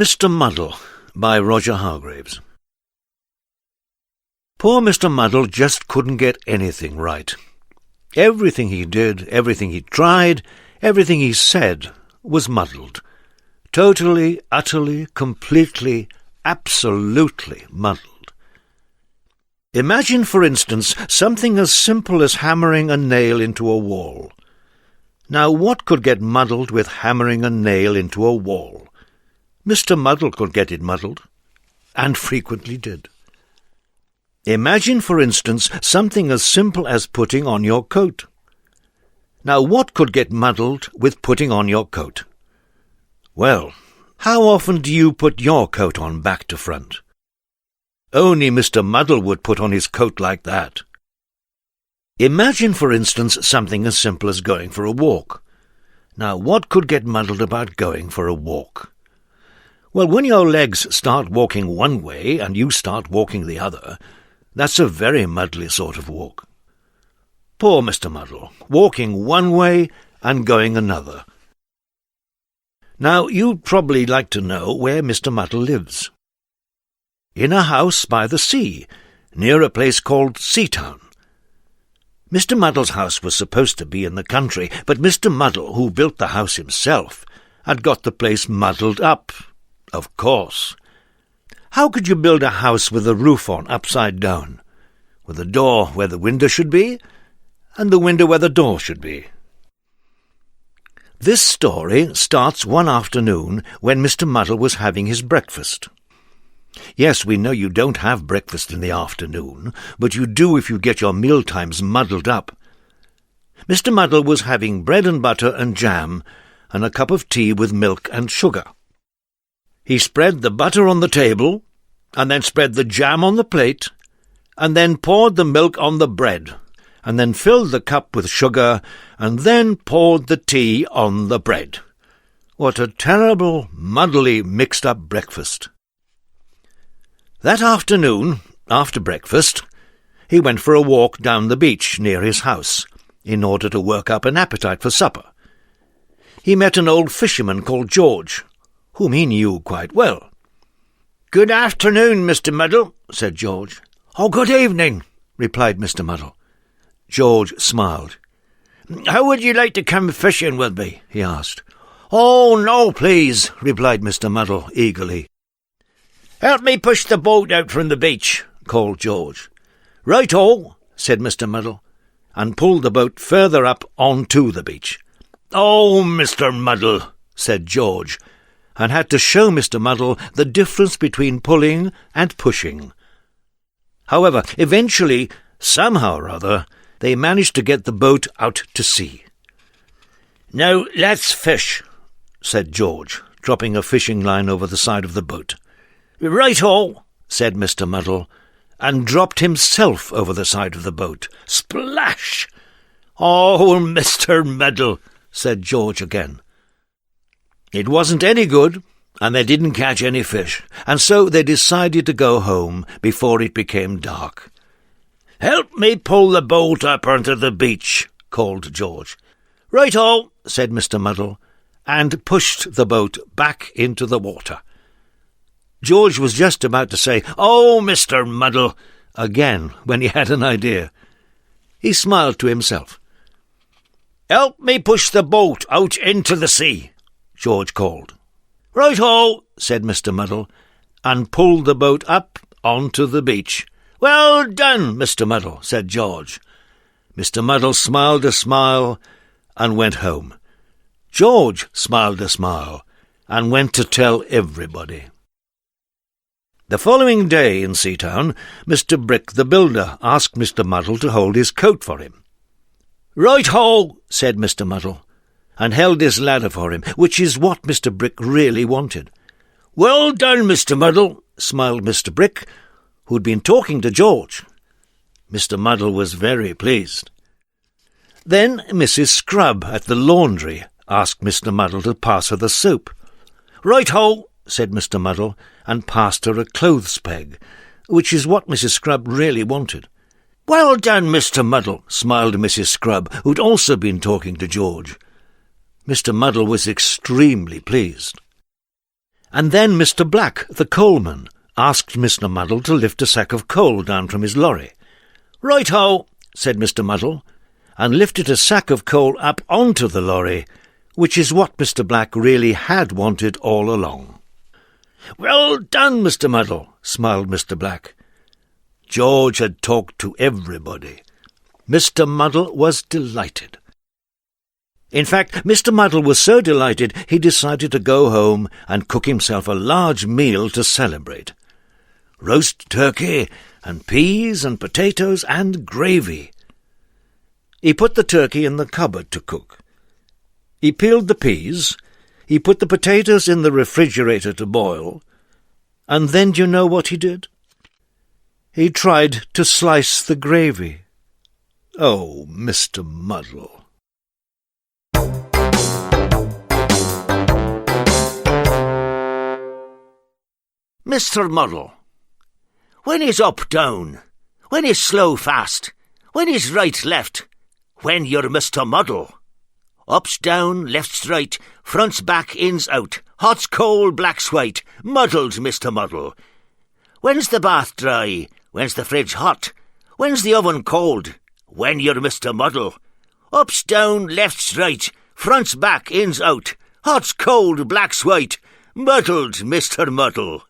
Mr. Muddle by Roger Hargreaves. Poor Mr. Muddle just couldn't get anything right. Everything he did, everything he tried, everything he said was muddled. Totally, utterly, completely, absolutely muddled. Imagine, for instance, something as simple as hammering a nail into a wall. Now, what could get muddled with hammering a nail into a wall? Mr. Muddle could get it muddled, and frequently did. Imagine, for instance, something as simple as putting on your coat. Now, what could get muddled with putting on your coat? Well, how often do you put your coat on back to front? Only Mr. Muddle would put on his coat like that. Imagine, for instance, something as simple as going for a walk. Now, what could get muddled about going for a walk? Well, when your legs start walking one way and you start walking the other, that's a very muddly sort of walk. Poor Mr. Muddle, walking one way and going another. Now, you'd probably like to know where Mr. Muddle lives. In a house by the sea, near a place called Seatown. Mr. Muddle's house was supposed to be in the country, but Mr. Muddle, who built the house himself, had got the place muddled up. Of course. How could you build a house with the roof on upside down, with the door where the window should be, and the window where the door should be? This story starts one afternoon when Mr. Muddle was having his breakfast. Yes, we know you don't have breakfast in the afternoon, but you do if you get your mealtimes muddled up. Mr. Muddle was having bread and butter and jam, and a cup of tea with milk and sugar. He spread the butter on the table, and then spread the jam on the plate, and then poured the milk on the bread, and then filled the cup with sugar, and then poured the tea on the bread. What a terrible, muddly, mixed-up breakfast. That afternoon, after breakfast, he went for a walk down the beach near his house, in order to work up an appetite for supper. He met an old fisherman called George, whom he knew quite well. "Good afternoon, Mr. Muddle," said George. "Oh, good evening," replied Mr. Muddle. George smiled. "How would you like to come fishing with me?" he asked. "Oh, no, please," replied Mr. Muddle eagerly. "Help me push the boat out from the beach," called George. "Right-o," said Mr. Muddle, and pulled the boat further up onto the beach. "Oh, Mr. Muddle," said George, and had to show Mr. Muddle the difference between pulling and pushing. However, eventually, somehow or other, they managed to get the boat out to sea. "Now let's fish," said George, dropping a fishing line over the side of the boat. "Right-o," said Mr. Muddle, and dropped himself over the side of the boat. Splash! "Oh, Mr. Muddle," said George again. It wasn't any good, and they didn't catch any fish, and so they decided to go home before it became dark. "Help me pull the boat up onto the beach," called George. "Right-o," said Mr. Muddle, and pushed the boat back into the water. George was just about to say, "Oh, Mr. Muddle," again when he had an idea. He smiled to himself. "Help me push the boat out into the sea," George called. "Right-o," said Mr. Muddle, and pulled the boat up onto the beach. "Well done, Mr. Muddle," said George. Mr. Muddle smiled a smile and went home. George smiled a smile and went to tell everybody. The following day in Seatown, Mr. Brick the builder asked Mr. Muddle to hold his coat for him. "Right-ho," said Mr. Muddle, and held his ladder for him, which is what Mr. Brick really wanted. "Well done, Mr. Muddle," smiled Mr. Brick, who'd been talking to George. Mr. Muddle was very pleased. Then Mrs. Scrubb at the laundry asked Mr. Muddle to pass her the soap. "Right-ho," said Mr. Muddle, and passed her a clothes peg, which is what Mrs. Scrubb really wanted. "Well done, Mr. Muddle," smiled Mrs. Scrubb, who'd also been talking to George. Mr. Muddle was extremely pleased. And then Mr. Black, the coalman, asked Mr. Muddle to lift a sack of coal down from his lorry. "Right-ho," said Mr. Muddle, and lifted a sack of coal up onto the lorry, which is what Mr. Black really had wanted all along. "Well done, Mr. Muddle," smiled Mr. Black. George had talked to everybody. Mr. Muddle was delighted. In fact, Mr. Muddle was so delighted he decided to go home and cook himself a large meal to celebrate. Roast turkey and peas and potatoes and gravy. He put the turkey in the cupboard to cook. He peeled the peas, he put the potatoes in the refrigerator to boil, and then do you know what he did? He tried to slice the gravy. Oh, Mr. Muddle! Mr. Muddle. When is up down? When is slow fast? When is right left? When you're Mr. Muddle. Up's down, left's right, front's back, in's out, hot's cold, black's white, muddled, Mr. Muddle. When's the bath dry? When's the fridge hot? When's the oven cold? When you're Mr. Muddle. Up's down, left's right, front's back, in's out, hot's cold, black's white, muddled, Mr. Muddle.